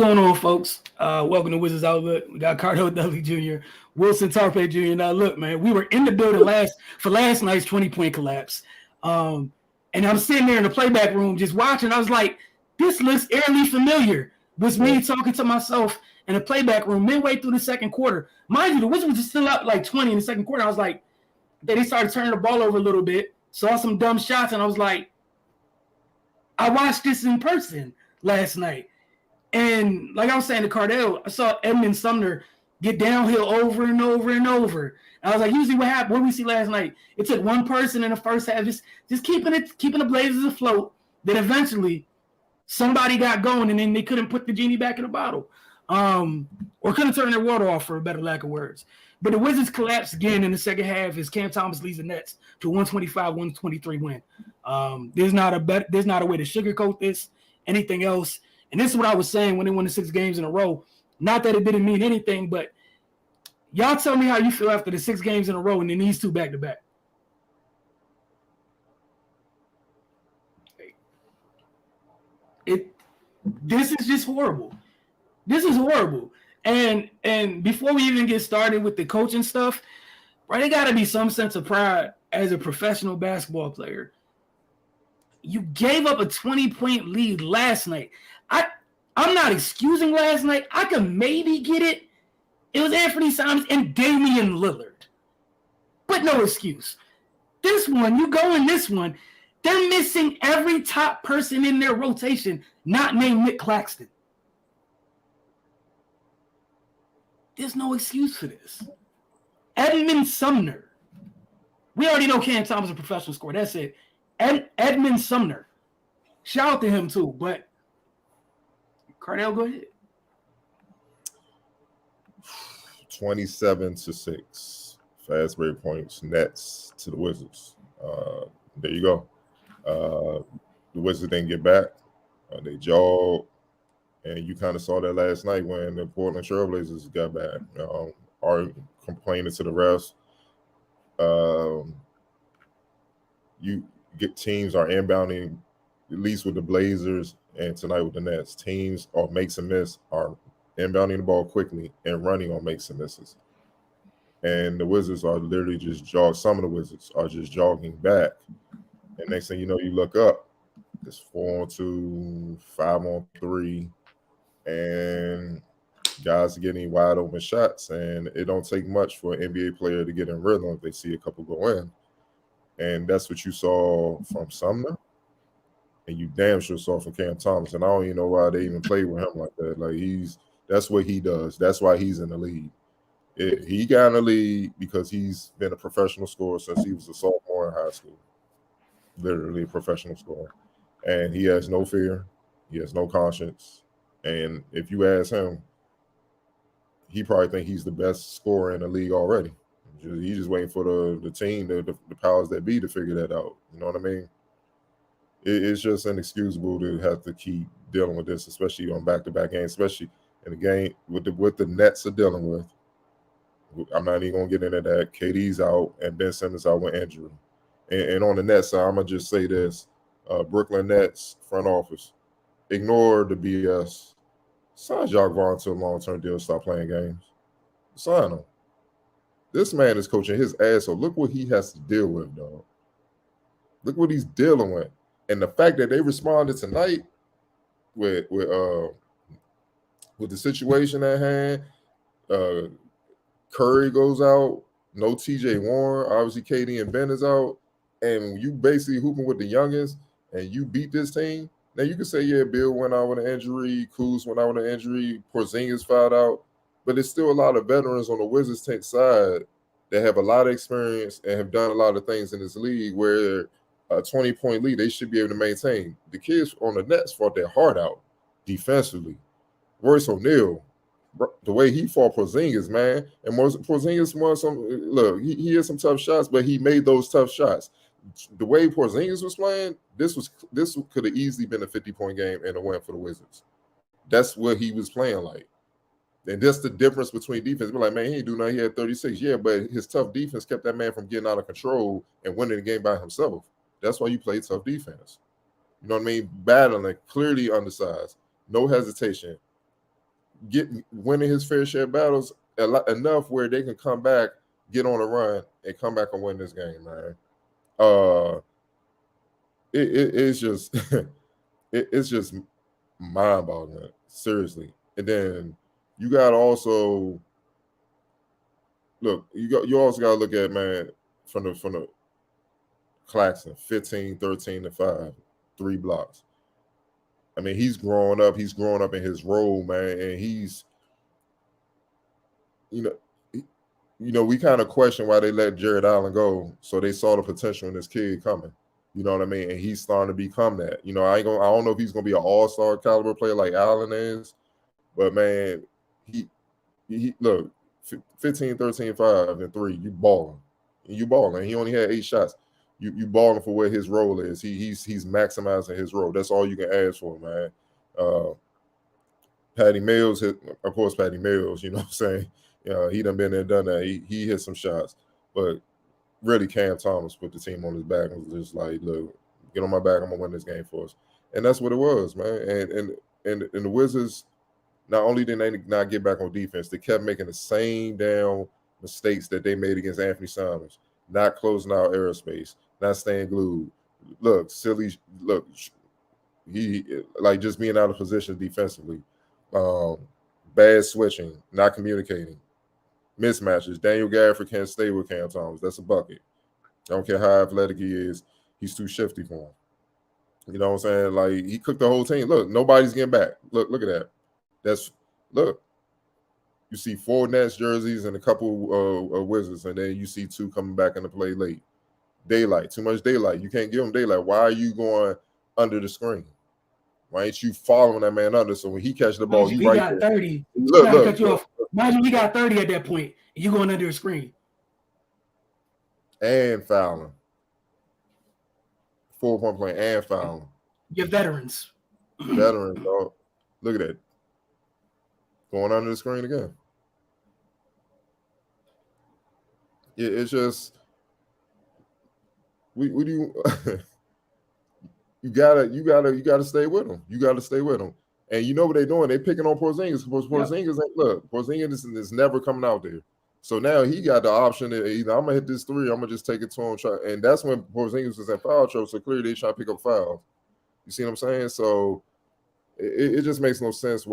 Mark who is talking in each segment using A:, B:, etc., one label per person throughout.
A: going on, folks? Welcome to Wizards Outlook. We got Cardell Dudley Jr., Wilson Tarpe Jr. Now, look, man, we were in the building for last night's 20-point collapse. And I'm sitting there in the playback room just watching. I was like, this looks eerily familiar. Was me talking to myself in the playback room midway through the second quarter. Mind you, the Wizards were still up like 20 in the second quarter. I was like, they started turning the ball over a little bit, saw some dumb shots, and I was like, I watched this in person last night. And like I was saying to Cardell, I saw Edmund Sumner get downhill over and over and over. And I was like, usually what happened, what we see last night, it took one person in the first half just keeping the Blazers afloat. Then eventually somebody got going, and then they couldn't put the genie back in the bottle. Or couldn't turn their water off, for a better lack of words. But the Wizards collapsed again in the second half as Cam Thomas leads the Nets to 125-123 win. There's not a way to sugarcoat this, anything else. And this is what I was saying when they won the 6 games in a row. Not that it didn't mean anything, but y'all tell me how you feel after the 6 games in a row and then these 2 back-to-back. This is just horrible. This is horrible. And before we even get started with the coaching stuff, right, there got to be some sense of pride as a professional basketball player. You gave up a 20-point lead last night. I'm not excusing last night. I can maybe get it. It was Anthony Simons and Damian Lillard. But no excuse. This one, you go in this one, they're missing every top person in their rotation, not named Nick Claxton. There's no excuse for this. Edmund Sumner. We already know Cam Thomas is a professional scorer. That's it. Edmund Sumner. Shout out to him too, but Cardell, go ahead.
B: 27-6. Fast break points. Nets to the Wizards. There you go. The Wizards didn't get back. They jogged. And you kind of saw that last night when the Portland Trailblazers got back. Are complaining to the refs. You get teams are inbounding, at least with the Blazers and tonight with the Nets. Teams or makes and miss are inbounding the ball quickly and running on makes and misses. And the Wizards are literally just some of the Wizards are just jogging back. And next thing you know, you look up, it's 4-on-2, 5-on-3, and guys are getting wide open shots. And it don't take much for an NBA player to get in rhythm if they see a couple go in. And that's what you saw from Sumner. And you damn sure saw from Cam Thomas. And I don't even know why they even played with him like that. Like that's what he does. That's why he's in the league. He got in the league because he's been a professional scorer since he was a sophomore in high school. Literally a professional scorer. And he has no fear. He has no conscience. And if you ask him, he probably think he's the best scorer in the league already. He's just waiting for the team, the powers that be to figure that out. You know what I mean? It's just inexcusable to have to keep dealing with this, especially on back-to-back games, especially in a game with the Nets are dealing with. I'm not even going to get into that. KD's out and Ben Simmons out with injury. And on the Nets side, I'm going to just say this. Brooklyn Nets front office, ignore the BS. Sign Jacques Vaughn to a long-term deal, stop playing games. Sign him. This man is coaching his ass off. Look what he has to deal with, dog. Look what he's dealing with. And the fact that they responded tonight with the situation at hand, Curry goes out, no TJ Warren, obviously KD and Ben is out, and you basically hooping with the youngest, and you beat this team. Now you can say, yeah, Bill went out with an injury, Kuz went out with an injury, Porzingis fouled out, but there's still a lot of veterans on the Wizards tank side that have a lot of experience and have done a lot of things in this league where a 20-point lead they should be able to maintain. The kids on the Nets fought their heart out defensively. Royce O'Neal, the way he fought Porzingis, man, and Porzingis won some. Look, he had some tough shots, but he made those tough shots. The way Porzingis was playing, this could have easily been a 50-point game and a win for the Wizards. That's what he was playing like. And that's the difference between defense. We're like, man, he ain't do nothing. He had 36. Yeah, but his tough defense kept that man from getting out of control and winning the game by himself. That's why you play tough defense. You know what I mean? Battling, clearly undersized, no hesitation. winning his fair share of battles enough where they can come back, get on a run, and come back and win this game, man. It's just it's just mind-boggling, seriously. And then you got also you also got to look at, man, from the Claxton, 15, 13 to 5, 3 blocks. I mean, he's growing up in his role, man, and he's, we kind of question why they let Jared Allen go. So they saw the potential in this kid coming. You know what I mean? And he's starting to become that. I don't know if he's gonna be an all-star caliber player like Allen is, but man, he look, 15, 13, 5, and 3, you balling. He only had 8 shots. You balling for where his role is. He's maximizing his role. That's all you can ask for, man. Patty Mills hit, of course, Patty Mills, you know what I'm saying? He done been there, done that. He hit some shots, but really Cam Thomas put the team on his back and was just like, look, get on my back, I'm gonna win this game for us. And that's what it was, man. And the Wizards, not only did they not get back on defense, they kept making the same damn mistakes that they made against Anthony Simons, not closing out airspace, not staying glued. He like just being out of position defensively. Bad switching, not communicating, mismatches. Daniel Gafford can't stay with Cam Thomas. That's a bucket. I don't care how athletic he is. He's too shifty for him. You know what I'm saying? Like, he cooked the whole team. Look, nobody's getting back. Look at that. Look. You see 4 Nets jerseys and a couple of Wizards, and then you see 2 coming back into play late. Daylight, too much daylight. You can't give them daylight. Why are you going under the screen? Why ain't you following that man under? So when he catches the ball, you right there.
A: 30.
B: Look.
A: Cut you off. Imagine we got 30 at that point. And you going under a screen.
B: And fouling. 4-point play and fouling.
A: You're veterans.
B: Veterans, dog. Look at that. Going under the screen again. Yeah, it's just we do you gotta stay with them. You gotta stay with them. And you know what they're doing? They're picking on Porzingis. Porzingis is never coming out there. So now he got the option that either I'm gonna hit this 3, I'm gonna just take it to him. And that's when Porzingis was in foul trouble. So clearly they trying to pick up fouls. You see what I'm saying? So it just makes no sense.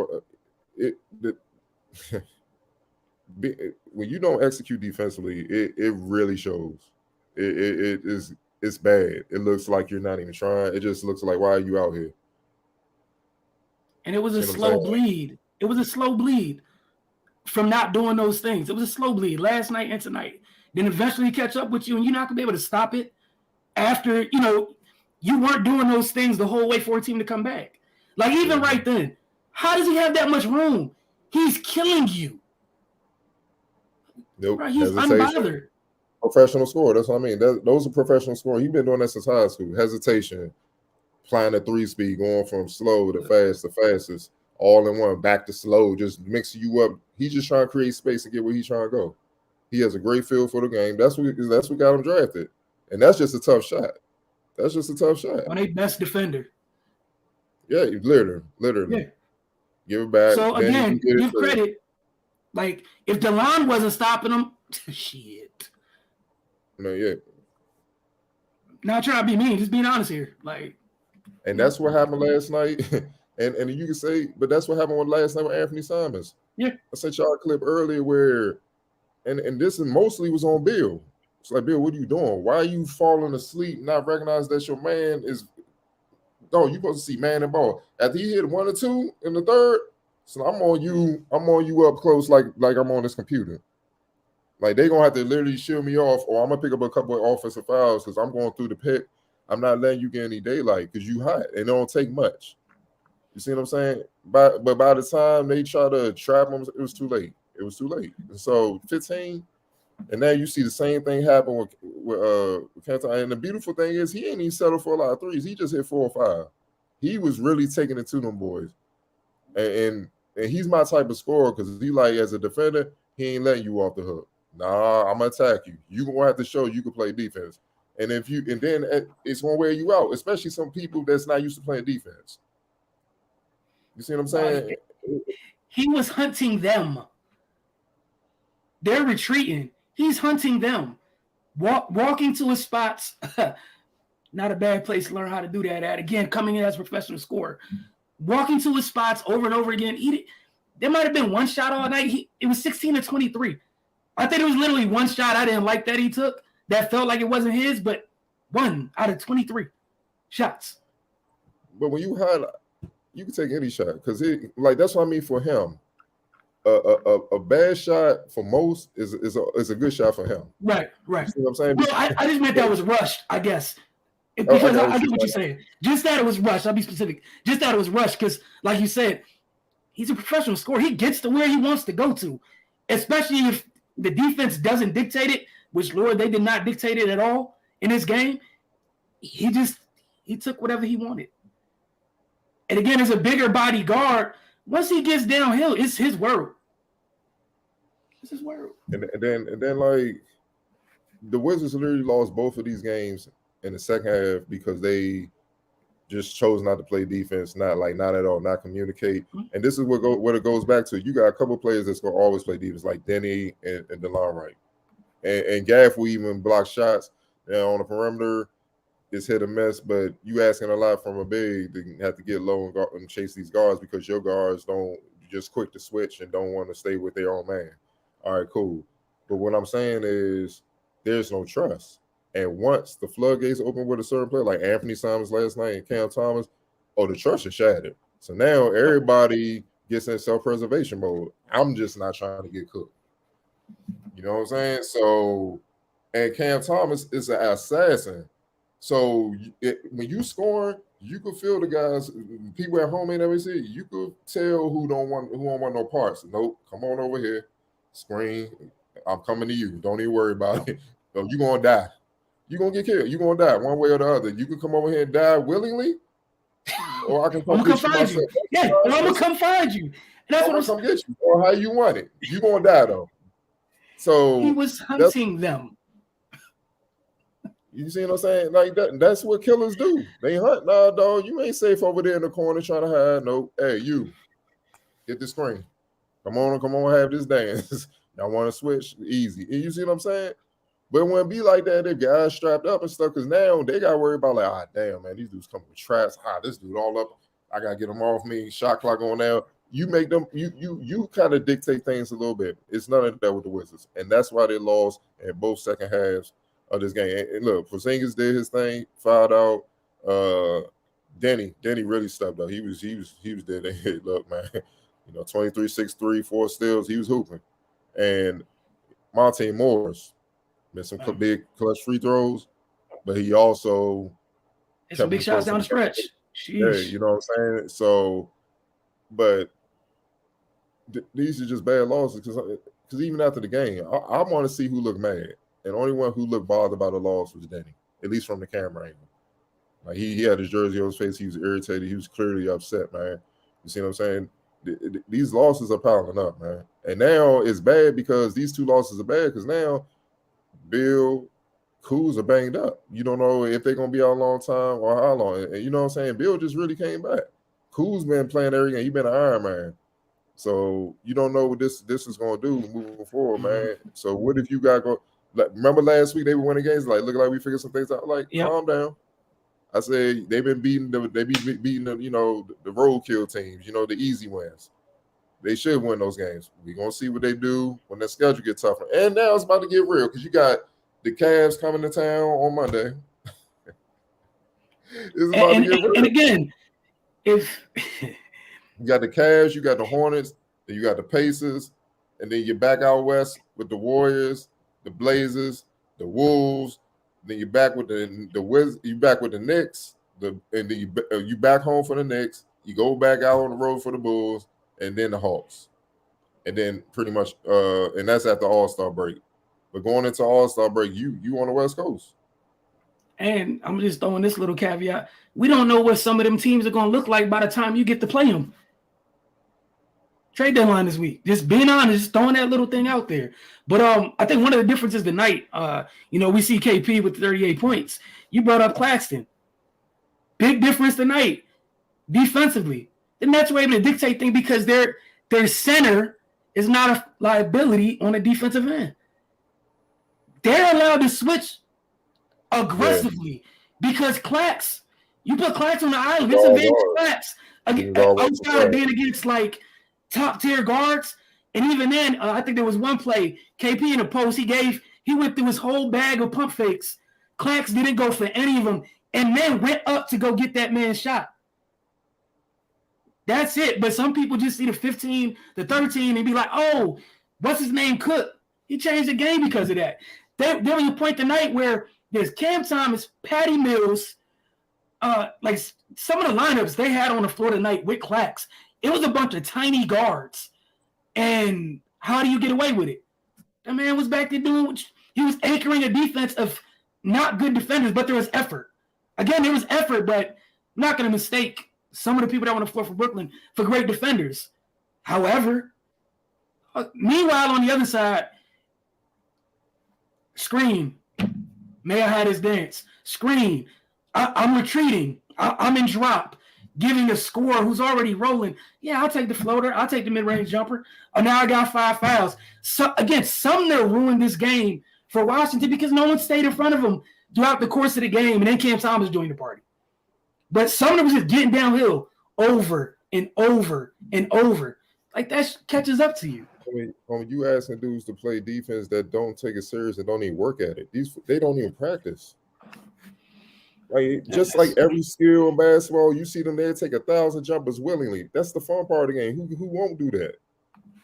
B: When you don't execute defensively, it really shows. It's bad. It looks like you're not even trying. It just looks like, why are you out here?
A: And it was a slow bleed. It was a slow bleed from not doing those things. It was a slow bleed last night and tonight. Then eventually catch up with you, and you're not gonna be able to stop it after you weren't doing those things the whole way for a team to come back. Like, even right then, how does he have that much room? He's killing you.
B: Nope.
A: Right, he's unbothered.
B: Professional scorer. That's what I mean. Those are professional scoring. He's been doing that since high school. Hesitation, applying the 3-speed, going from slow to fast to fastest, all in one, back to slow, just mixing you up. He's just trying to create space and get where he's trying to go. He has a great feel for the game. That's what got him drafted. And that's just a tough shot. That's just a tough shot.
A: On a best defender.
B: Yeah, literally. Yeah. Give it back.
A: So again, give credit. Like, if DeLon wasn't stopping him, shit.
B: No, yeah.
A: Not trying to be mean, just being honest here. Like,
B: and that's what happened last night. and you can say, but that's what happened last night with Anthony Simons.
A: Yeah.
B: I sent y'all a clip earlier where, and this mostly was on Bill. It's like, Bill, what are you doing? Why are you falling asleep, not recognize that your man is, no, you're supposed to see man and ball. After he hit 1 or 2 in the third, so I'm on you up close like I'm on this computer. Like, they're going to have to literally shield me off, or I'm going to pick up a couple of offensive fouls because I'm going through the pit. I'm not letting you get any daylight because you hot, and it don't take much. You see what I'm saying? But by the time they try to trap him, it was too late. And so 15, and now you see the same thing happen with Canton. And the beautiful thing is he ain't even settled for a lot of threes. He just hit 4 or 5. He was really taking it to them boys. And he's my type of scorer because he, like, as a defender, he ain't letting you off the hook. Nah, I'm gonna attack you. You're gonna have to show you can play defense. And then it's gonna wear you out, especially some people that's not used to playing defense. You see what I'm saying?
A: He was hunting them. They're retreating. He's hunting them. Walking to his spots. Not a bad place to learn how to do that at. Again, coming in as a professional scorer. Walking to his spots over and over again. There might have been one shot all night. It was 16 to 23. I think it was literally one shot I didn't like that he took that felt like it wasn't his, but 1 out of 23 shots.
B: But when you can take any shot because that's what I mean for him. A bad shot for most is a good shot for him.
A: Right.
B: You see what I'm saying?
A: Well, I just meant that was rushed, I guess. Because I get what you're saying. Just that it was rushed. I'll be specific. Just that it was rushed because, like you said, he's a professional scorer. He gets to where he wants to go to, especially if the defense doesn't dictate it, which, Lord, they did not dictate it at all in this game. He took whatever he wanted. And again, as a bigger body guard, once he gets downhill, it's his world. It's his world.
B: And then like the Wizards literally lost both of these games in the second half because they just chose not to play defense, not at all, not communicate. Mm-hmm. And this is what it goes back to. You got a couple of players that's gonna always play defense, like Denny and DeLon Wright. And Gaff will even block shots on the perimeter. It's hit or miss, but you asking a lot from a big to have to get low and chase these guards because your guards don't just quick to switch and don't want to stay with their own man. All right, cool. But what I'm saying is there's no trust. And once the floodgates open with a certain player, like Anthony Simons last night and Cam Thomas, the trust is shattered. So now everybody gets in self-preservation mode. I'm just not trying to get cooked. You know what I'm saying? So, and Cam Thomas is an assassin. So when you scoring, you could feel the guys, people at home ain't never see. You could tell who don't want no parts. Nope, come on over here, screen. I'm coming to you. Don't even worry about it. No, you're gonna die. You're gonna get killed. You're gonna die one way or the other. You can come over here and die willingly, or I can come
A: find you. Yeah, or I'm gonna come find you. And that's what I'm
B: come get you, or how you want it. You're gonna die though. So
A: he was hunting them.
B: You see what I'm saying? Like that's what killers do. They hunt. Nah, dog, you ain't safe over there in the corner trying to hide. Nope. Hey, you get the screen. Come on, have this dance. Y'all want to switch? Easy. And you see what I'm saying? But when it be like that, the guys strapped up and stuff, because now they got worried about like, damn, man, these dudes coming with traps. This dude all up. I gotta get them off me. Shot clock on now. You make them. You kind of dictate things a little bit. It's none of that with the Wizards, and that's why they lost in both second halves of this game. And look, Porzingis did his thing, fouled out. Denny really stepped up. He was dead. Look, man, 23, 6, 3, 4 steals. He was hooping. And Monte Morris missed some big clutch free throws, but he also
A: kept some big shots down the stretch.
B: Yeah, you know what I'm saying? So, but these are just bad losses because even after the game, I want to see who looked mad. And the only one who looked bothered by the loss was Denny, at least from the camera angle. Like he had his jersey on his face. He was irritated. He was clearly upset, man. You see what I'm saying? These losses are piling up, man. And now it's bad because these two losses are bad because now Bill, Kuz are banged up. You don't know if they're going to be out a long time or how long. And you know what I'm saying? Bill just really came back. Kuz been playing every game. He's been an Iron Man. So you don't know what this is going to do moving forward, man. So what if you got go? Like, remember last week they were winning games? Like, look like we figured some things out. Like, calm down. I said they've been beating the roadkill teams, the easy wins. They should win those games. We're gonna see what they do when the schedule gets tougher. And now it's about to get real because you got the Cavs coming to town on Monday. It's about to get real.
A: And again, if
B: you got the Cavs, you got the Hornets, then you got the Pacers, and then you're back out west with the Warriors, the Blazers, the Wolves. Then you're back with the Wizards. You back with the Knicks. And then you back home for the Knicks. You go back out on the road for the Bulls, and then the Hawks, and then pretty much, and that's after All-Star break. But going into All-Star break, you on the West Coast. And
A: I'm just throwing this little caveat: we don't know what some of them teams are going to look like by the time you get to play them. Trade deadline this week. Just being honest, just throwing that little thing out there. But I think one of the differences tonight, we see KP with 38 points. You brought up Claxton. Big difference tonight, defensively. The Nets were able to dictate things because they're their center is not a liability on the defensive end. They're allowed to switch aggressively because Clax, you put Clax on the island, it's advantage Clax outside of being against like top tier guards. And even then, I think there was one play, KP in the post, he went through his whole bag of pump fakes. Clax didn't go for any of them and then went up to go get that man's shot. That's it. But some people just see the 15, the 13 and be like, oh, what's his name, Cook? He changed the game because of that. There was a point tonight where there's Cam Thomas, Patty Mills, like some of the lineups they had on the floor tonight with Clax. It was a bunch of tiny guards. And how do you get away with it? That man was back there he was anchoring a defense of not good defenders, but there was effort. Again, there was effort, but I'm not going to mistake some of the people that were on the floor for Brooklyn for great defenders. However, meanwhile, on the other side, screen. May I have his dance? Screen. I'm retreating. I'm in drop. Giving a scorer who's already rolling. Yeah, I'll take the floater. I'll take the mid-range jumper. Oh, now I got 5 fouls. So, again, Sumner ruined this game for Washington because no one stayed in front of him throughout the course of the game, and then Cam Thomas joined the party. But Sumner was just getting downhill over and over and over. Like, that catches up to you.
B: When you asking dudes to play defense that don't take it serious and don't even work at it, they don't even practice. Like just like every skill in basketball, you see them there take 1,000 jumpers willingly. That's the fun part of the game. Who won't do that?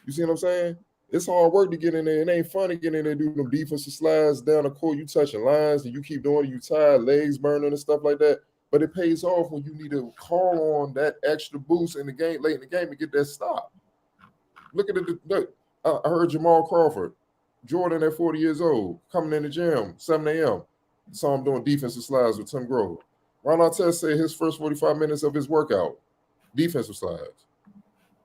B: You see what I'm saying? It's hard work to get in there. It ain't fun to get in there doing them defensive slides down the court. You touching lines and you keep doing it. You tired, legs burning and stuff like that. But it pays off when you need to call on that extra boost in the game, late in the game, and get that stop. Look at it. Look, I heard Jamal Crawford, Jordan at 40 years old, coming in the gym, 7 a.m. Saw him doing defensive slides with Tim Grove. Ron Artest said his first 45 minutes of his workout, defensive slides.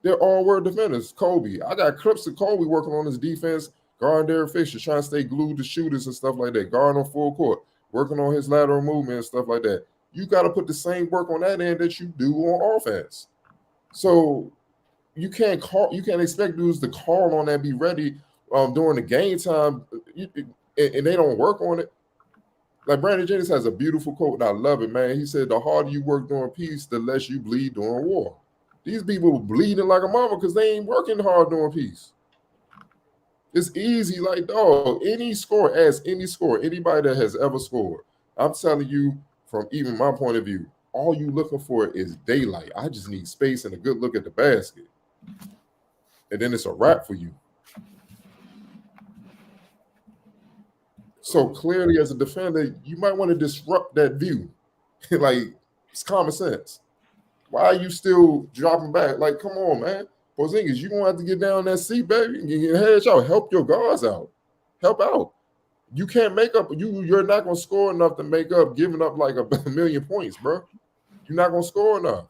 B: They're all word defenders. Kobe. I got clips of Kobe working on his defense, guarding Derek Fisher, trying to stay glued to shooters and stuff like that, guarding on full court, working on his lateral movement and stuff like that. You got to put the same work on that end that you do on offense. So you can't expect dudes to call on that, be ready during the game time, and they don't work on it. Like Brandon Jennings has a beautiful quote, and I love it, man. He said, the harder you work during peace, the less you bleed during war. These people are bleeding like a mama because they ain't working hard during peace. It's easy, like, dog, any score, anybody that has ever scored, I'm telling you, from even my point of view, all you looking for is daylight. I just need space and a good look at the basket. And then it's a wrap for you. So clearly, as a defender, you might want to disrupt that view. Like, it's common sense. Why are you still dropping back? Like, come on, man. Porzingis, you're going to have to get down that seat, baby, and get your head out. Help your guards out. Help out. You can't make up. You're not going to score enough to make up giving up like a million points, bro. You're not going to score enough.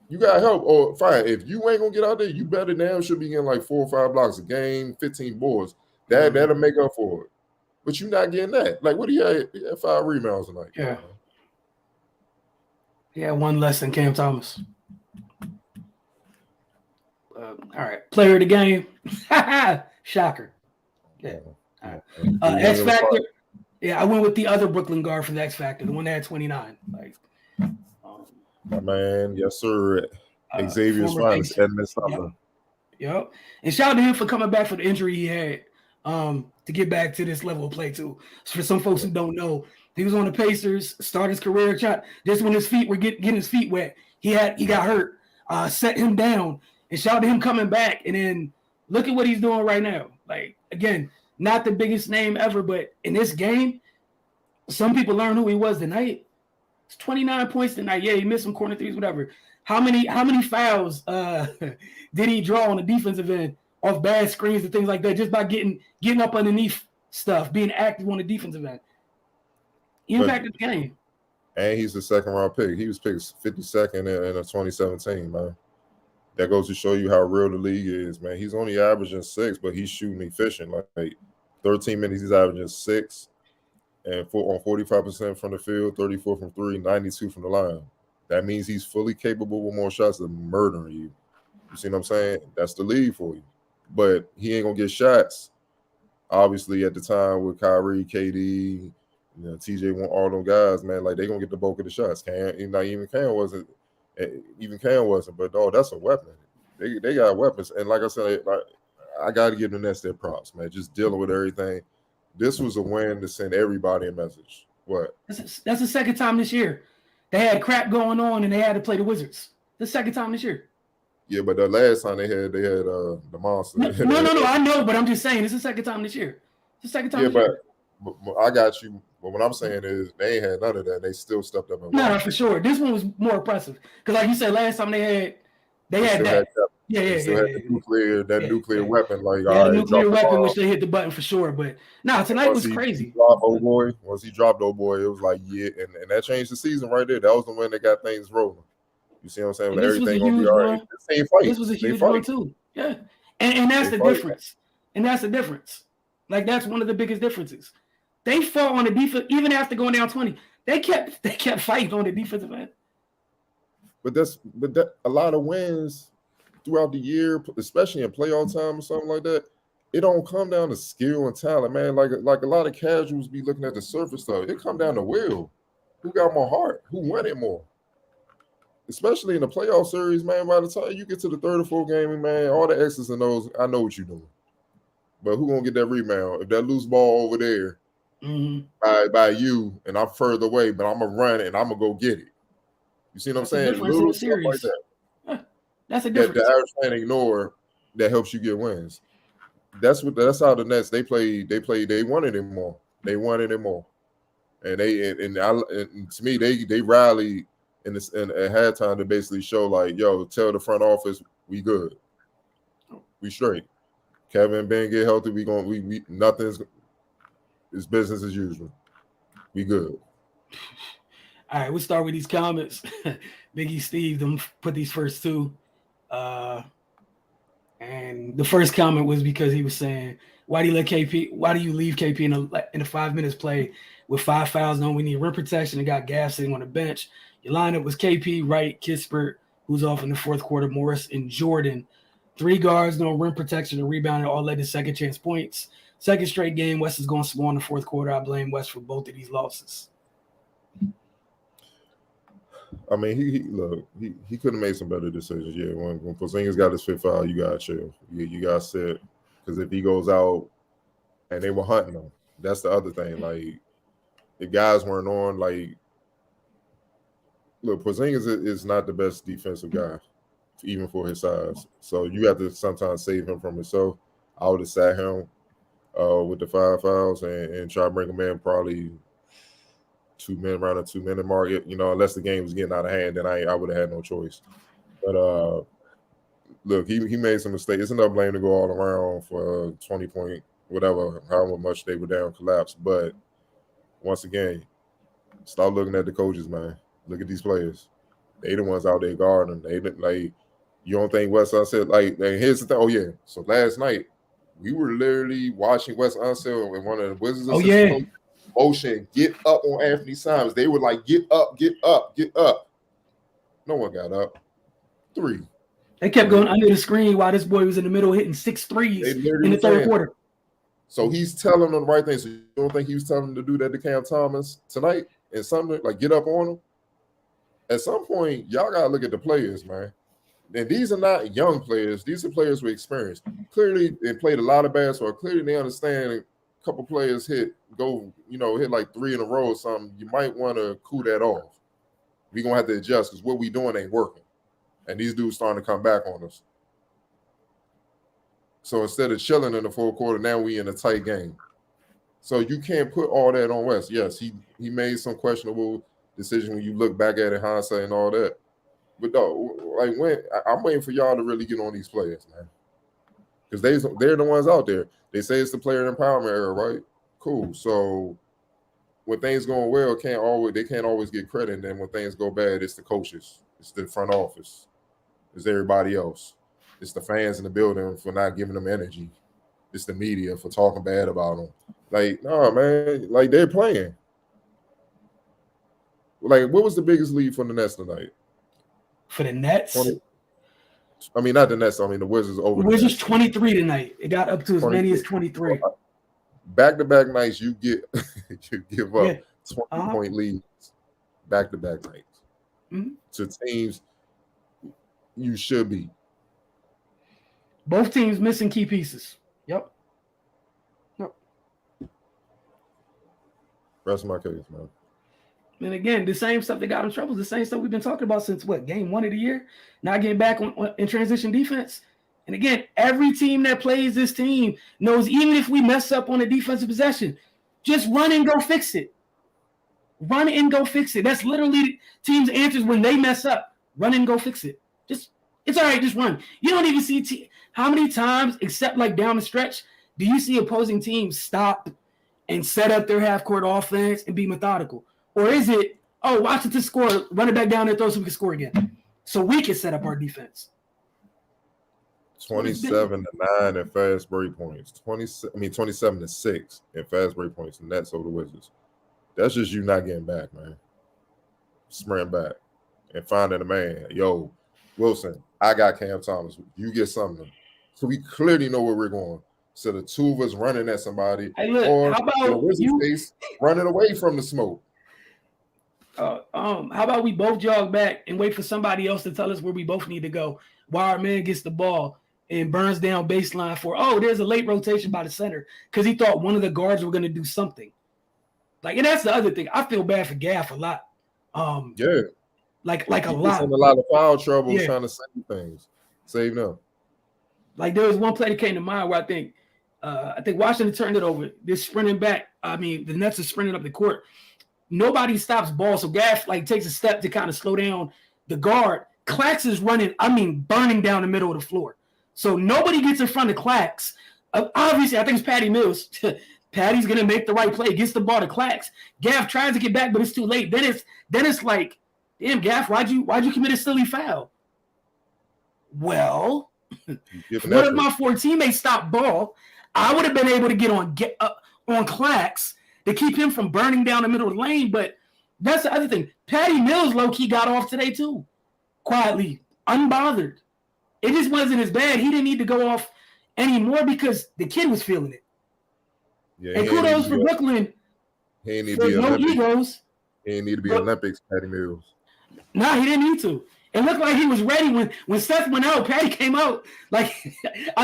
B: You got to help. Or fine, if you ain't going to get out there, you better damn should be getting like 4 or 5 blocks a game, 15 boards. That'll make up for it. But you're not getting that. Like, what do you have? He had 5 rebounds tonight.
A: Yeah. Yeah, one less than Cam Thomas. All right. Player of the game. Shocker. Yeah. All right. X Factor. Yeah, I went with the other Brooklyn guard from the X Factor, the one that had 29. Like,
B: my man, yes, sir. Xavier's finest, Edmund Sumner.
A: Yep. And shout out to him for coming back for the injury he had to get back to this level of play, too. For some folks who don't know, he was on the Pacers, started his career shot. Just when his feet were getting his feet wet, he got hurt, set him down. And shout out to him coming back. And then look at what he's doing right now. Like, again, not the biggest name ever, but in this game, some people learned who he was tonight. It's 29 points tonight. Yeah, he missed some corner threes, whatever. How many fouls did he draw on the defensive end off bad screens and things like that just by getting up underneath stuff, being active on the defensive end? He impacted the game.
B: And he's the second-round pick. He was picked 52nd in 2017, man. That goes to show you how real the league is, man. He's only averaging 6, but he's shooting efficient. Like 13 minutes, he's averaging 6, and on 45% from the field, 34 from 3, 92 from the line. That means he's fully capable with more shots of murdering you. You see what I'm saying? That's the lead for you. But he ain't gonna get shots. Obviously, at the time with Kyrie, KD, TJ, want all them guys, man. Like they gonna get the bulk of the shots. Even Cam wasn't. Even Cam wasn't. But that's a weapon. They got weapons. And like I said, I got to give the Nets their props, man. Just dealing with everything. This was a win to send everybody a message. What?
A: That's the second time this year. They had crap going on and they had to play the Wizards. The second time this year.
B: Yeah, but the last time they had the monster.
A: No, I know, but I'm just saying it's the second time this year. It's the second time.
B: Yeah, but I got you. But what I'm saying is they ain't had none of that. They still stepped up and won.
A: No, for sure. This one was more impressive because, like you said, last time they had that.
B: Nuclear weapon. Like
A: the nuclear weapon, which they hit the button for sure. But tonight was crazy.
B: Once he dropped it was like and that changed the season right there. That was the one that got things rolling. You see what I'm saying? Everything gonna be all right. Same fight.
A: This was a huge one too. Yeah, and that's the difference. And that's the difference. Like that's one of the biggest differences. They fought on the defense even after going down 20. They kept fighting on the defensive end.
B: But a lot of wins throughout the year, especially in playoff time or something like that, it don't come down to skill and talent, man. Like a lot of casuals be looking at the surface stuff. It come down to will. Who got more heart? Who won it more? Especially in the playoff series, man. By the time you get to the third or fourth game, man, all the X's and O's, I know what you're doing. But who gonna get that rebound? If that loose ball over there by you, and I'm further away, but I'm gonna run it and I'm gonna go get it. You see what I'm saying?
A: Little stuff like that. That's a difference.
B: The average fan ignore that helps you get wins. That's how the Nets they wanted it more. They wanted it more. And to me, they rallied at halftime to basically show like, yo, tell the front office we good. We straight. Kevin and Ben get healthy, we nothing's it's business as usual. We good.
A: All right, we'll start with these comments. Biggie Steve them put these first two. And the first comment was because he was saying, why do you leave KP in the 5 minutes play with 5 fouls on? We need rim protection and got Gaff sitting on the bench. Your lineup was KP, Wright, Kispert, who's off in the fourth quarter, Morris, and Jordan. 3 guards, no rim protection and rebounding, all led to second chance points. Second straight game, West is going to score in the fourth quarter. I blame West for both of these losses.
B: I mean, he could have made some better decisions. Yeah, when Porzingis got his 5th foul, you gotta chill. You gotta sit, because if he goes out and they were hunting him, that's the other thing. Like, if guys weren't on, like, look, Porzingis is not the best defensive guy, even for his size. So you have to sometimes save him from himself. I would have sat him with the 5 fouls and try to bring him in probably 2 minutes, around the 2 minute mark. Unless the game was getting out of hand, then I would have had no choice. But look, he made some mistakes. It's enough blame to go all around for 20 point, whatever, however much they were down collapse. But once again, start looking at the coaches, man. Look at these players. They the ones out there guarding. They like, you don't think Wes Unseld, like, here's the thing. Oh yeah. So last night we were literally watching Wes Unseld and one of the Wizards motion, get up on Anthony Simons. They were like, get up, get up, get up. No one got up. 3.
A: They kept going under the screen while this boy was in the middle hitting 6 threes in the third quarter.
B: So he's telling them the right thing. So you don't think he was telling them to do that to Cam Thomas tonight and something like get up on him? At some point, y'all gotta look at the players, man. And these are not young players. These are players with experience. Clearly, they played a lot of basketball. Clearly, they understand a couple players hit like 3 in a row or something. You might want to cool that off. We're going to have to adjust because what we doing ain't working. And these dudes starting to come back on us. So instead of chilling in the fourth quarter, now we in a tight game. So you can't put all that on West. Yes, he made some questionable decision when you look back at it, hindsight and all that. But no, like I'm waiting for y'all to really get on these players, man. Because they're the ones out there. They say it's the player empowerment era, right? Cool. So when things going well, they can't always get credit. And then when things go bad, it's the coaches, it's the front office, it's everybody else. It's the fans in the building for not giving them energy. It's the media for talking bad about them. Like, no, man, like they're playing. Like, what was the biggest lead for the Nets tonight?
A: For the Nets?
B: I mean, not the Nets. I mean, the Wizards over the
A: Wizards
B: Nets.
A: 23 tonight. It got up to as many as 23.
B: Back-to-back nights, you give up 20-point leads. Back-to-back nights to teams you should be.
A: Both teams missing key pieces. Yep.
B: Rest of my case, man.
A: And again, the same stuff that got in trouble, the same stuff we've been talking about since game 1 of the year, not getting back in transition defense. And again, every team that plays this team knows even if we mess up on a defensive possession, just run and go fix it. Run and go fix it. That's literally teams' answers when they mess up. Run and go fix it. It's all right, just run. You don't even see how many times, except like down the stretch, do you see opposing teams stop and set up their half-court offense and be methodical? Or is it, Washington score, run it back down there, throw so we can score again? So we can set up our defense.
B: 27-9 in fast break points. 27-6 in fast break points. And that's over the Wizards. That's just you not getting back, man. Sprint back and finding a man. Yo, Wilson, I got Cam Thomas. You get something. So we clearly know where we're going. So the two of us running at somebody,
A: or how about
B: you face running away from the smoke.
A: How about we both jog back and wait for somebody else to tell us where we both need to go while our man gets the ball and burns down baseline for, there's a late rotation by the center because he thought one of the guards were going to do something. And that's the other thing. I feel bad for Gaff a lot. Like a lot.
B: In a lot of foul trouble trying to save things. Save them.
A: There was one play that came to mind where I think Washington turned it over. They're sprinting back. I mean, the Nets are sprinting up the court. Nobody stops ball, so Gaff takes a step to kind of slow down the guard. Clax is running, burning down the middle of the floor. So nobody gets in front of Clax. Obviously, I think it's Patty Mills. Patty's gonna make the right play, gets the ball to Clax. Gaff tries to get back, but it's too late. Then it's like, damn, Gaff, why'd you commit a silly foul? Well, one of my 4 teammates stopped ball. I would have been able to get on Clax to keep him from burning down the middle of the lane. But that's the other thing. Patty Mills low-key got off today too, quietly, unbothered. It just wasn't as bad. He didn't need to go off anymore because the kid was feeling it.
B: Yeah,
A: and kudos for Brooklyn.
B: He didn't need to be
A: no egos.
B: He didn't need to be Olympics, Patty Mills.
A: Nah, he didn't need to. It looked like he was ready when Seth went out. Patty came out. I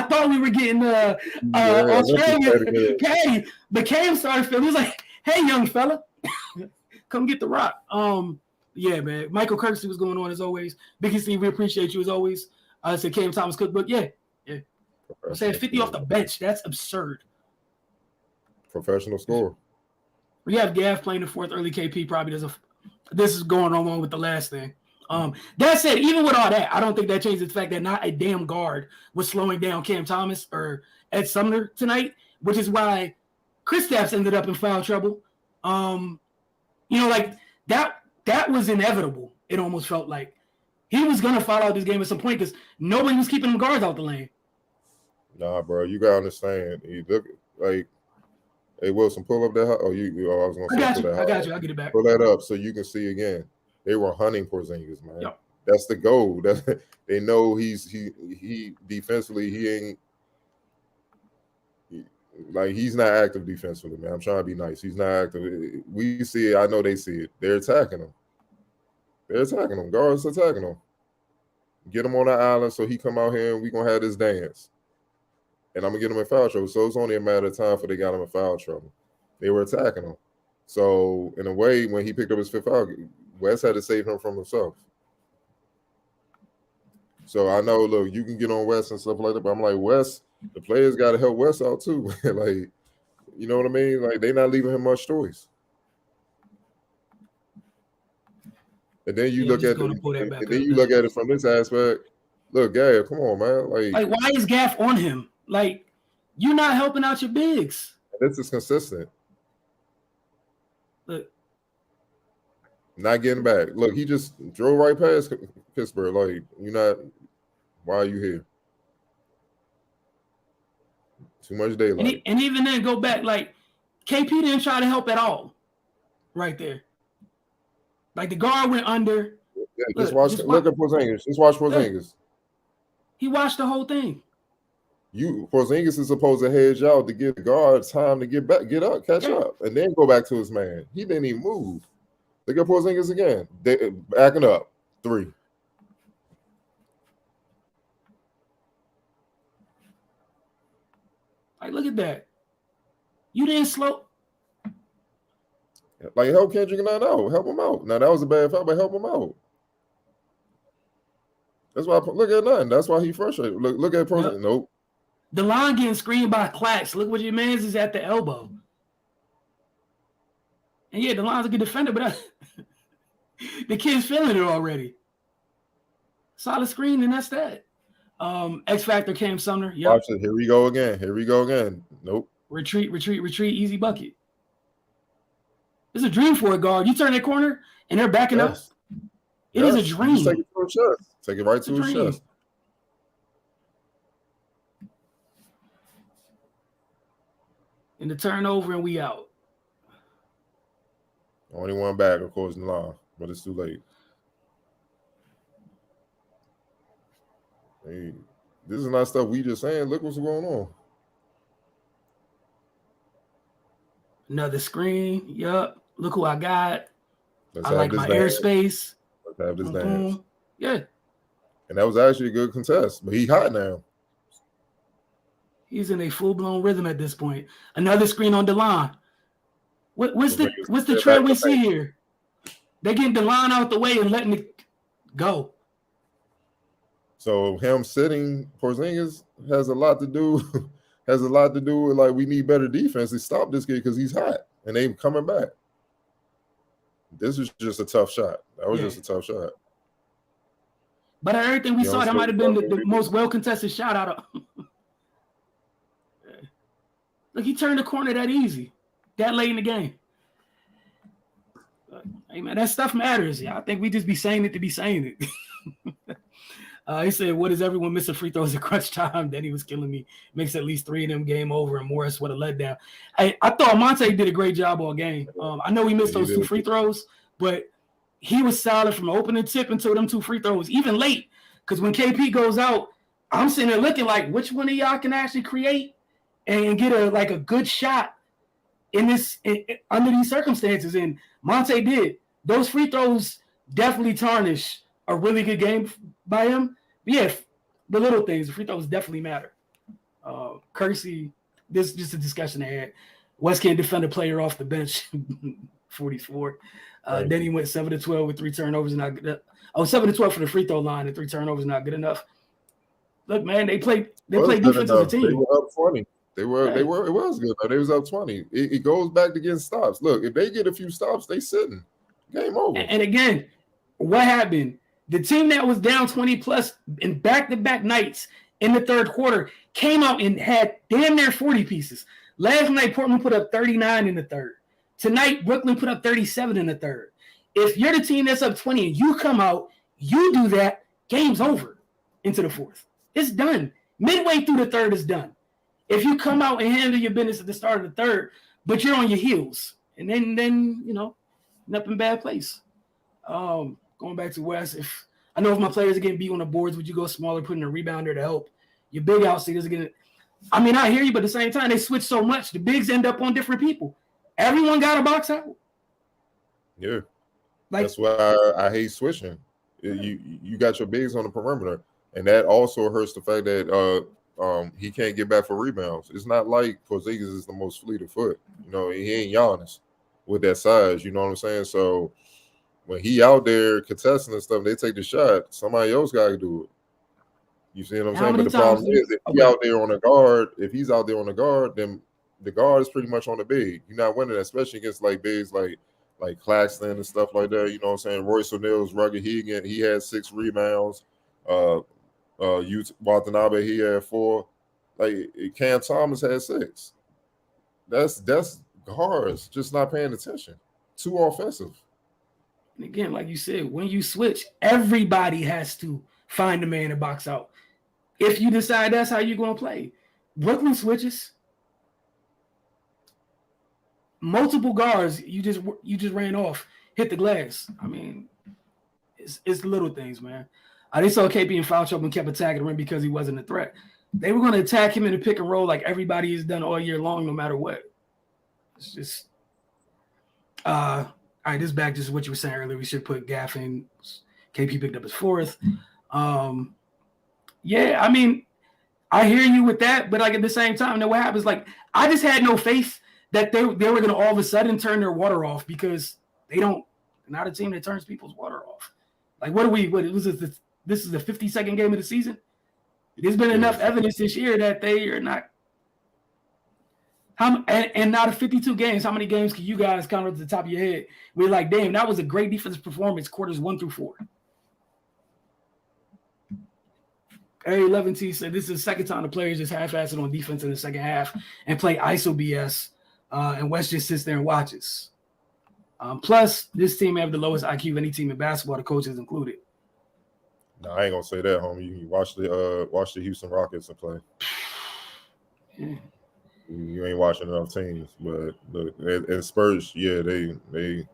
A: thought we were getting Australian Patty. But Cam started feeling. He was like, "Hey, young fella, come get the rock." Yeah, man. Michael Kirksey was going on as always. Biggie C, we appreciate you as always. I said Cam Thomas cookbook. Yeah. I'm saying 50 off the bench. That's absurd.
B: Professional score.
A: We have Gaff playing the 4th early KP. Probably doesn't. This is going along with the last thing. That said, even with all that, I don't think that changes the fact that not a damn guard was slowing down Cam Thomas or Ed Sumner tonight, which is why Kristaps ended up in foul trouble. That was inevitable. It almost felt like he was gonna foul out this game at some point because nobody was keeping them guards out the lane.
B: Nah, bro, you gotta understand. You look like, hey Wilson, pull up that. I was gonna say,
A: I got you. I'll get it back.
B: Pull that up so you can see again. They were hunting Porzingis, man.
A: Yep.
B: That's the goal. They know he defensively he's not active defensively, man. I'm trying to be nice. He's not active. We see it. I know they see it. They're attacking him. Guards attacking him. Get him on the island so he come out here and we gonna have this dance. And I'm gonna get him in foul trouble. So it's only a matter of time before they got him in foul trouble. They were attacking him. So in a way, when he picked up his 5th foul, Wes had to save him from himself. So I know, look, you can get on Wes and stuff like that, but I'm like, Wes, the players got to help Wes out too. You know what I mean? They're not leaving him much choice. And then you look at it from this aspect. Look, Gaff, come on, man.
A: Why is Gaff on him? You're not helping out your bigs.
B: This is consistent.
A: Look.
B: Not getting back. Look, he just drove right past Pittsburgh. Why are you here? Too much daylight.
A: And even then, go back. KP didn't try to help at all. Right there. The guard went under.
B: Yeah, look at Porzingis. Just watch Porzingis.
A: He watched the whole thing.
B: Porzingis is supposed to hedge out to give the guard time to get up, catch up, and then go back to his man. He didn't even move. Look at Porzingis again. Backing up. 3.
A: Like, look at that. You didn't slow.
B: Like, help Kendrick Nunn out. Help him out. Now, that was a bad foul, but help him out. That's why look at Nunn. That's why he frustrated. Look at Porzingis. Yep. Nope.
A: The line getting screened by Clax. Look what your man's is at the elbow. And yeah, the line's a good defender, but the kid's feeling it already. Solid screen, and that's that. X Factor Cam Sumner. Yep.
B: Watch it. Here we go again. Nope.
A: Retreat. Easy bucket. It's a dream for a guard. You turn that corner, and they're backing up. It is a dream.
B: Just take it to his chest. Take it right to his chest.
A: And the turnover, and we out.
B: Only one back, of course, in the line, but it's too late. Hey, this is not stuff we just saying. Look what's going on.
A: Another screen. Yup. Look who I got. I like my airspace.
B: Let's have this dance.
A: Yeah.
B: And that was actually a good contest, but he hot now.
A: He's in a full-blown rhythm at this point. Another screen on DeLon. What's the trend we see here? They're getting DeLon out the way and letting it go.
B: So him sitting, Porzingis has a lot to do. Has a lot to do with, like, we need better defense to stop this kid because he's hot and they coming back. This was just a tough shot. That was just a tough shot.
A: But everything we saw, that might have been the most well-contested shot out of. Look, he turned the corner that easy, that late in the game. Hey, man, that stuff matters. Yeah, I think we just be saying it to be saying it. He said, what is everyone missing free throws at crunch time? Then he was killing me. Makes at least 3 of them, game over, and Morris would have let down. I thought Monte did a great job all game. I know he missed those 2 free throws, but he was solid from opening tip until them 2 free throws, even late. Because when KP goes out, I'm sitting there looking like, which one of y'all can actually create and get a good shot under these circumstances? And Monte did. Those free throws definitely tarnish a really good game by him. But yeah, the little things, the free throws definitely matter. Kersey, this is just a discussion I had. West can't defend a player off the bench, 44. Then he went 7-12 with 3 turnovers. Not good. 7-12 for the free throw line and 3 turnovers not good enough. Look, man, they play defense as a team.
B: They were up 20. It was good. They was up 20. It goes back to getting stops. Look, if they get a few stops, they sitting. Game over.
A: And again, what happened? The team that was down 20 plus in back-to-back nights in the third quarter came out and had damn near 40 pieces. Last night, Portland put up 39 in the third. Tonight, Brooklyn put up 37 in the third. If you're the team that's up 20 and you come out, you do that, game's over into the fourth. It's done. Midway through the third is done. If you come out and handle your business at the start of the third, but you're on your heels, and then up in bad place. Going back to West, if my players are getting beat on the boards, would you go smaller, putting a rebounder to help? Your big outsiders are getting. I mean, I hear you, but at the same time, they switch so much. The bigs end up on different people. Everyone got a box out.
B: Yeah, that's why I hate switching. You got your bigs on the perimeter, and that also hurts the fact that he can't get back for rebounds. It's not like Porzingis is the most fleet of foot. He ain't Giannis with that size. You know what I'm saying? So when he out there contesting and stuff, they take the shot. Somebody else got to do it. You see what I'm saying? But the problem is, if he's out there on the guard, then the guard is pretty much on the big. You're not winning, especially against like bigs like Claxton and stuff like that. You know what I'm saying? Royce O'Neal's rugged. He had 6 rebounds. Watanabe, he had 4. Like Cam Thomas had 6. That's guards just not paying attention. Too offensive.
A: And again, like you said, when you switch, everybody has to find a man to box out. If you decide that's how you're going to play. Brooklyn switches. Multiple guards, you just ran off, hit the glass. I mean, it's the little things, man. They saw KP in foul trouble and kept attacking him because he wasn't a threat. They were going to attack him in the pick and roll like everybody has done all year long, no matter what. It's just all right, this back just what you were saying earlier. We should put Gaff in. KP picked up his 4th. Yeah, I mean, I hear you with that, but like at the same time, know what happens? Like, I just had no faith that they were going to all of a sudden turn their water off because they're not a team that turns people's water off. Like, what was it? This is the 52nd game of the season. There's been enough evidence this year that they are not. And out of 52 games, how many games can you guys count at the top of your head? We're like, damn, that was a great defensive performance, quarters 1 through 4. A11T said this is the second time the players just half-assed on defense in the second half and play ISO BS, and West just sits there and watches. Plus, this team have the lowest IQ of any team in basketball, the coaches included.
B: No, I ain't gonna say that, homie. You watch the Houston Rockets and play.
A: Yeah.
B: You ain't watching enough teams, but and Spurs, yeah, they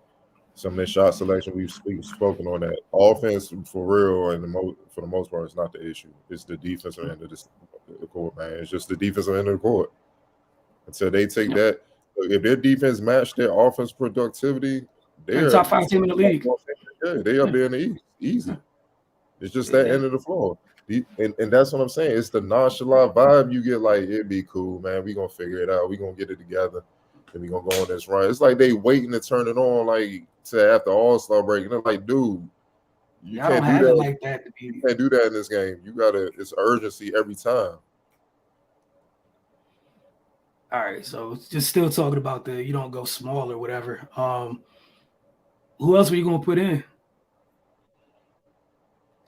B: some of their shot selection we've spoken on that. Offense for real, and for the most part, it's not the issue. It's the defensive end of the court, man. It's just the defensive end of the court. Until they take that, if their defense match their offense productivity, they're
A: top 5 team in the league.
B: Yeah, they up there in the East, easy. It's just that end of the floor. And that's what I'm saying. It's the nonchalant vibe you get, like, it'd be cool, man. We're going to figure it out. We're going to get it together. And we're going to go on this run. It's like they waiting to turn it on, like, to after All-Star break. And they're like, dude, you can't do that.
A: Like that to be.
B: You can't do that in this game. You got to – it's urgency every time.
A: All right, so just still talking about you don't go small or whatever. Who else were you going to put in?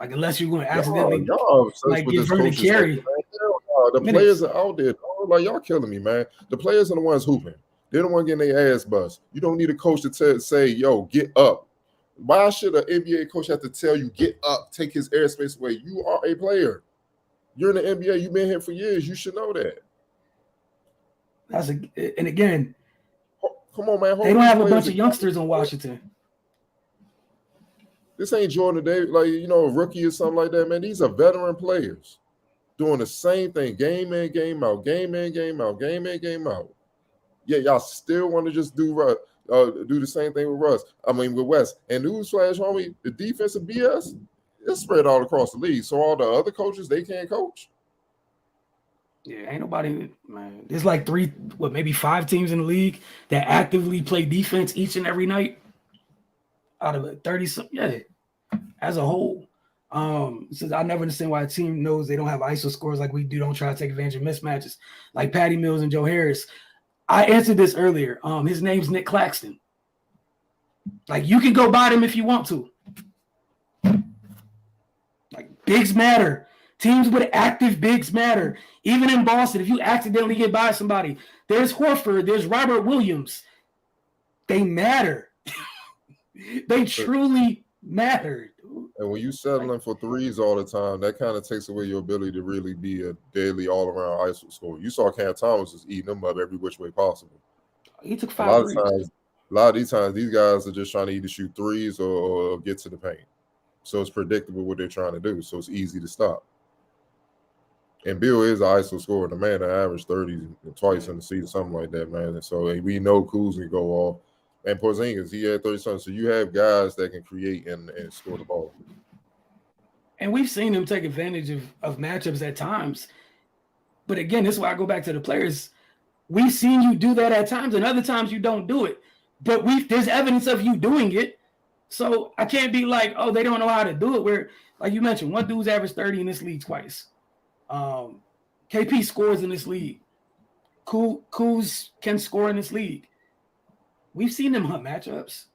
A: Like, unless you're going to accidentally give Vernon carry.
B: The players are out there. Like, y'all killing me, man. The players are the ones hooping. They're the ones getting their ass bust. You don't need a coach to say, yo, get up. Why should an NBA coach have to tell you, get up, take his airspace away? You are a player. You're in the NBA. You've been here for years. You should know that.
A: And again,
B: come on, man.
A: They don't have a bunch of youngsters in Washington.
B: This ain't Jordan Davis, like, a rookie or something like that, man. These are veteran players doing the same thing, game in, game out, game in, game out, game in, game out. Yeah, y'all still want to just do the same thing with with West. And newsflash, homie, the defensive BS is spread all across the league. So all the other coaches, they can't coach.
A: Yeah, ain't nobody, man. There's like maybe 5 teams in the league that actively play defense each and every night. Out of 30-something, yeah, as a whole. Since I never understand why a team knows they don't have ISO scores like we do, don't try to take advantage of mismatches like Patty Mills and Joe Harris. I answered this earlier. His name's Nick Claxton. Like, you can go by them if you want to. Like, bigs matter. Teams with active bigs matter. Even in Boston, if you accidentally get by somebody, there's Horford, there's Robert Williams. They matter. They truly matter.
B: And when you settling for threes all the time, that kind of takes away your ability to really be a daily all-around ISO scorer. You saw Cam Thomas just eating them up every which way possible.
A: He took 5 threes.
B: A lot of these times, these guys are just trying to either shoot threes or get to the paint. So it's predictable what they're trying to do. So it's easy to stop. And Bill is an ISO scorer. The man that averaged 30 twice in the season, something like that, man. And so we know Kuz can go off. And Porzingis, he had 30-something. So you have guys that can create and score the ball.
A: And we've seen him take advantage of matchups at times. But again, this is why I go back to the players. We've seen you do that at times, and other times you don't do it. But there's evidence of you doing it. So I can't be like, oh, they don't know how to do it. Where, like you mentioned, one dude's averaged 30 in this league twice. KP scores in this league. Kuz can score in this league. We've seen them hunt matchups.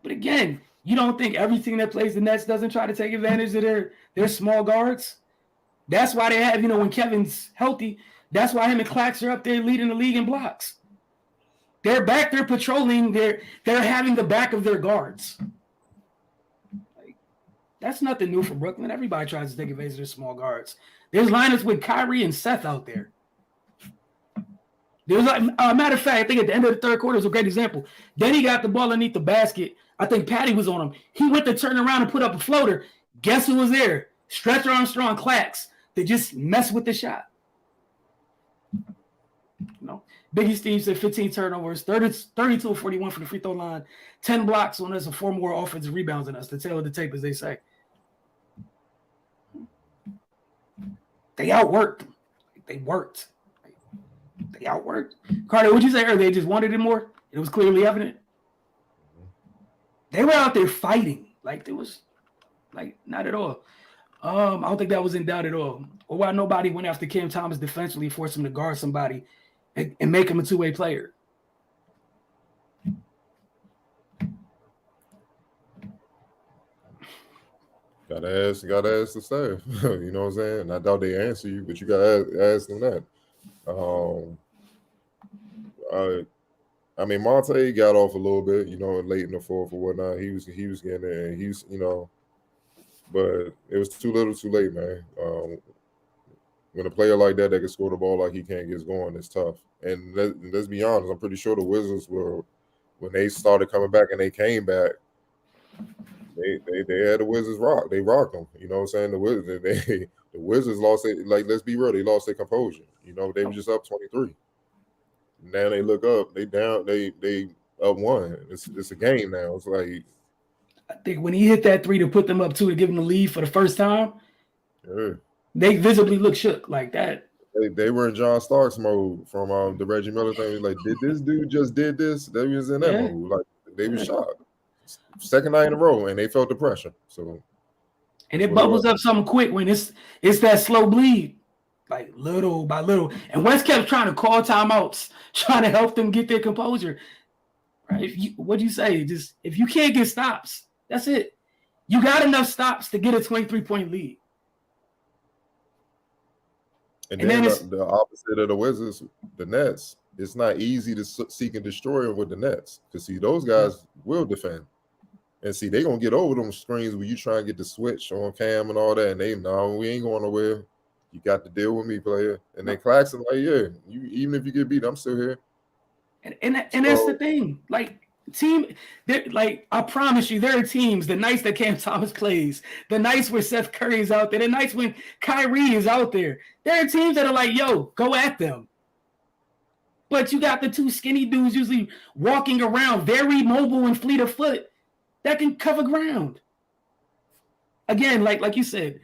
A: But again, you don't think everything that plays the Nets doesn't try to take advantage of their small guards? That's why they have, when Kevin's healthy, that's why him and Clax are up there leading the league in blocks. They're back there patrolling. They're having the back of their guards. Like, that's nothing new for Brooklyn. Everybody tries to take advantage of their small guards. There's lineups with Kyrie and Seth out there. There's a matter of fact, I think at the end of the third quarter was a great example. Then he got the ball underneath the basket. I think Patty was on him. He went to turn around and put up a floater. Guess who was there? Stretcher Armstrong Clacks to just mess with the shot. Biggie Steve said 15 turnovers, 32 of 41 for the free throw line, 10 blocks on us, and 4 more offensive rebounds than us. The tail of the tape, as they say. They outworked. They worked. They outworked. Carter, what'd you say earlier? They just wanted it more? It was clearly evident. They were out there fighting. Like, it was, like, not at all. I don't think that was in doubt at all. Or why nobody went after Cam Thomas defensively, forced him to guard somebody and make him a two-way player.
B: Gotta ask the staff. You know what I'm saying? I doubt they answer you, but you gotta ask them that. I mean, Monte got off a little bit, you know, late in the fourth or whatnot. He was getting there, and he's, you know, but it was too little, too late, man. When a player like that can score the ball like he can get going, it's tough. And let's be honest, I'm pretty sure the Wizards were, when they started coming back and they came back, they had the Wizards rock. They rocked them. You know what I'm saying? The Wizards lost it. Like, let's be real, they lost their composure. You know, they were just up 23. Now they look up, they down, they up 1. It's a game now. It's like,
A: I think when he hit that 3 to put them up 2 to give them the lead for the first time, they visibly looked shook like that.
B: They were in John Starks mode from the Reggie Miller thing. Like, did this dude just did this? They was in that mode. Like, they were shocked. Second night in a row, and they felt the pressure. So,
A: and it bubbles up something quick when it's that slow bleed, like little by little. And West kept trying to call timeouts, trying to help them get their composure. Right? What'd you say? Just if you can't get stops, that's it. You got enough stops to get a 23-point lead.
B: And then the opposite of the Wizards, the Nets. It's not easy to seek and destroy them with the Nets, because see, those guys will defend. And see, they gonna get over them screens where you try and get the switch on Cam and all that, and we ain't going nowhere. You got to deal with me, player. And then Claxton, like, even if you get beat, I'm still here.
A: And that's the thing. Like, like, I promise you, there are teams, the nights that Cam Thomas plays, the nights where Seth Curry is out there, the nights when Kyrie is out there. There are teams that are like, yo, go at them. But you got the 2 skinny dudes usually walking around, very mobile and fleet of foot, that can cover ground. Again, like you said,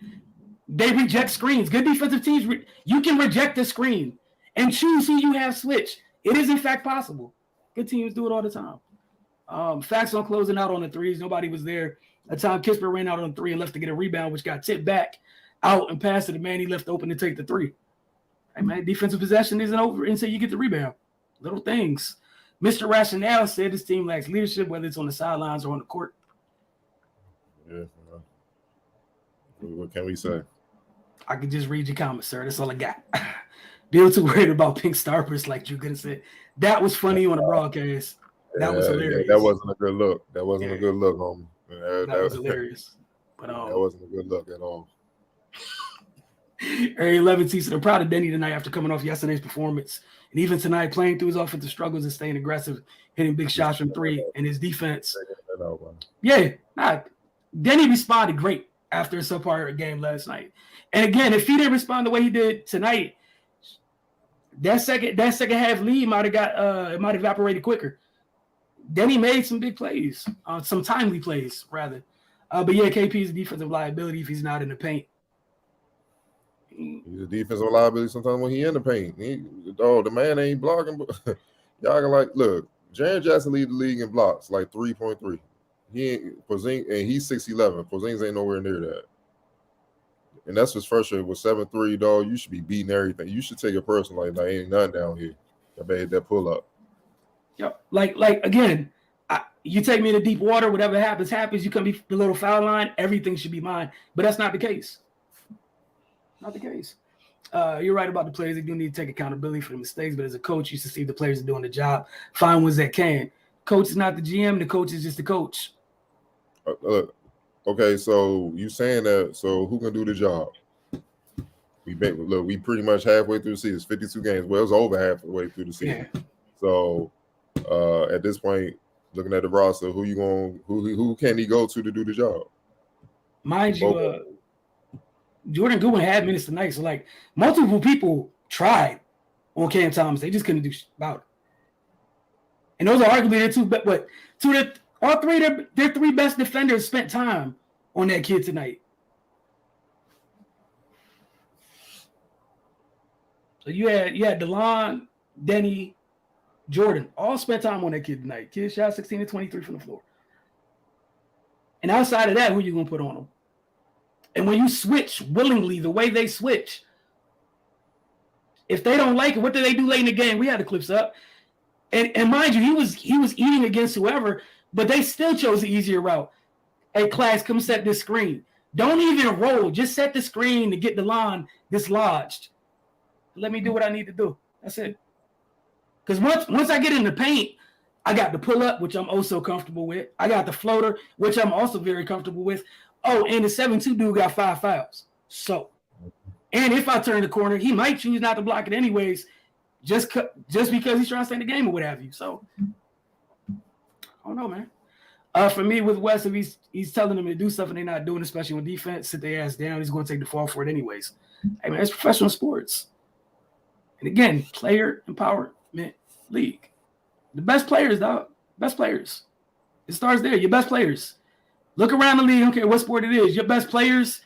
A: they reject screens. Good defensive teams, you can reject the screen and choose who you have switch. It is, in fact, possible. Good teams do it all the time. Facts on closing out on the threes. Nobody was there. At time, Kisper ran out on 3 and left to get a rebound, which got tipped back out and passed to the man he left open to take the 3. Hey, man, defensive possession isn't over until you get the rebound. Little things. Mr. Rationale said his team lacks leadership, whether it's on the sidelines or on the court.
B: Yeah. What can we say?
A: I can just read your comments, sir. That's all I got. Bill too worried about pink starburst, like Drew could have said. That was funny on the broadcast. That was hilarious.
B: Yeah, that wasn't a good look. That wasn't a good look, homie.
A: That was hilarious. But
B: that wasn't a good look at all.
A: Area 11 said, I'm proud of Denny tonight after coming off yesterday's performance. And even tonight, playing through his offensive struggles and staying aggressive, hitting big shots from 3, and his defense. Denny responded great after a subpar game last night. And again, if he didn't respond the way he did tonight, that second half lead might have evaporated quicker. Denny made some big plays, some timely plays, rather. But yeah, KP is a defensive liability if he's not in the paint.
B: He's a defensive liability sometimes when he in the paint. The man ain't blocking. But y'all can look, Jaren Jackson lead the league in blocks, like 3.3. He's 6'11". Porzingis ain't nowhere near that. And that's his first year with 7'3", dog. You should be beating everything. You should take it personal. Like, ain't nothing down here. I made that pull up.
A: Yep. Like again, you take me to deep water, whatever happens. You come be the little foul line, everything should be mine. But that's not the case. Not the case. You're right about the players. They do need to take accountability for the mistakes, but as a coach, you should see the players are doing the job. Find ones that can. Coach is not the GM. The coach is just the coach.
B: Okay, so you saying that, so who can do the job? We pretty much halfway through the season. It's 52 games. Well, it's over halfway through the season. Yeah. So at this point, looking at the roster, who can he go to do the job?
A: mind you, Jordan Goodwin had minutes tonight. So, like, multiple people tried on Cam Thomas. They just couldn't do shit about it. And those are arguably their three best defenders spent time on that kid tonight. So you had DeLon, Denny, Jordan, all spent time on that kid tonight. Kid shot 16 to 23 from the floor. And outside of that, who you gonna put on them? And when you switch willingly, the way they switch, if they don't like it, what do they do late in the game? We had the clips up. And mind you, he was eating against whoever, but they still chose the easier route. Hey, class, come set this screen. Don't even roll. Just set the screen to get the line dislodged. Let me do what I need to do. That's it. Because once I get in the paint, I got the pull-up, which I'm also comfortable with. I got the floater, which I'm also very comfortable with. Oh, and the 7'2" dude got 5 fouls. So, and if I turn the corner, he might choose not to block it anyways, just because he's trying to stay in the game or what have you. So, I don't know, man. For me, with West, if he's telling them to do something they're not doing, especially on defense, sit their ass down, he's going to take the fall for it anyways. Hey, man, it's professional sports. And again, player empowerment league. The best players, dog. Best players. It starts there. Your best players. Look around the league. I don't care what sport it is. Your best players.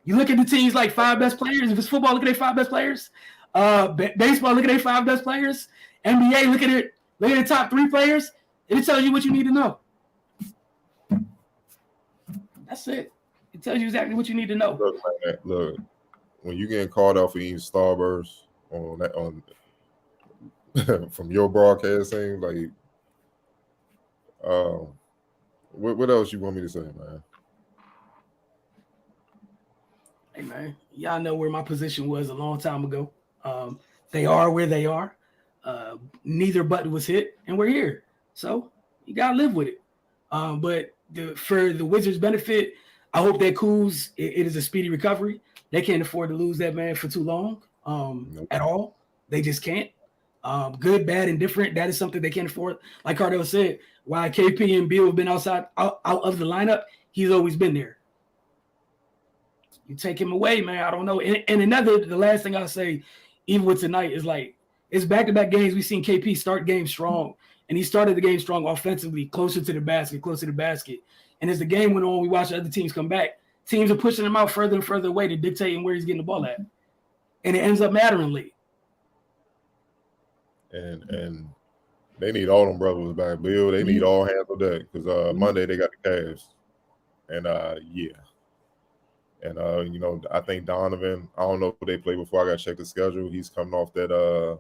A: You look at the teams like 5 best players. If it's football, look at their 5 best players. Baseball, look at their 5 best players. NBA, look at it. Look at the top 3 players. It tells you what you need to know. That's it. It tells you exactly what you need to know.
B: Look, when you getting called out for eating Starburst on from your broadcasting, like, what else you want me to say, man?
A: Hey, man, y'all know where my position was a long time ago. They are where they are. Neither button was hit, and we're here. So you gotta live with it. But for the Wizards' benefit, I hope that Kuz, it is a speedy recovery. They can't afford to lose that man for too long at all. They just can't. Good, bad, and different. That is something they can't afford. Like Cardell said, while KP and Beal have been out of the lineup, he's always been there. You take him away, man, I don't know. And the last thing I'll say, even with tonight, is like, it's back-to-back games. We've seen KP start games strong, and he started the game strong offensively, closer to the basket. And as the game went on, we watched other teams come back. Teams are pushing him out further and further away to dictating where he's getting the ball at. And it ends up mattering late.
B: And they need all them brothers back. Bill, they need all hands on deck because Monday they got the Cavs. And, yeah. And, I think Donovan, I don't know who they play before. I got to check the schedule. He's coming off that,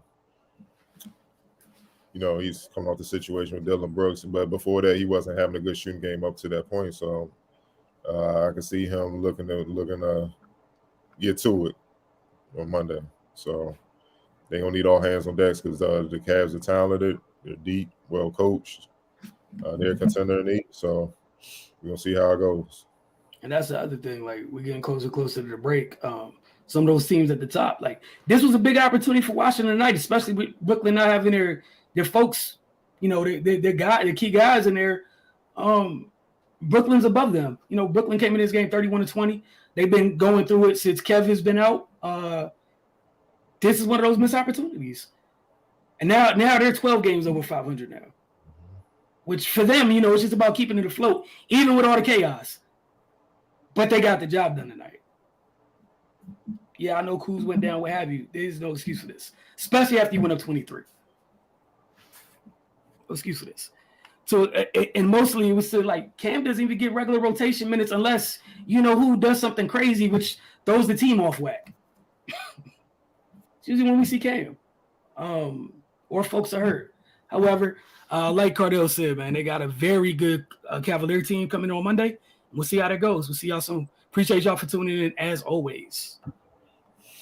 B: he's coming off the situation with Dylan Brooks. But before that, he wasn't having a good shooting game up to that point. So I can see him looking to get to it on Monday. So they don't need all hands on decks because the Cavs are talented. They're deep, well coached. They're a contender in the East. So we're going to see how it goes.
A: And that's the other thing. Like, we're getting closer to the break. Some of those teams at the top, like, this was a big opportunity for Washington tonight, especially with Brooklyn not having their folks, their key guys in there. Brooklyn's above them. Brooklyn came in this game 31-20. They've been going through it since Kevin's been out. This is one of those missed opportunities. And now they're 12 games over 500 now, which for them, it's just about keeping it afloat, even with all the chaos. But they got the job done tonight. Yeah, I know Kuz went down, what have you. There's no excuse for this, especially after you went up 23. No excuse for this. So, and mostly it was still like Cam doesn't even get regular rotation minutes unless who does something crazy, which throws the team off whack. It's usually when we see Cam, or folks are hurt. However, like Cardell said, man, they got a very good Cavalier team coming on Monday. We'll see how that goes. We'll see y'all soon. Appreciate y'all for tuning in as always.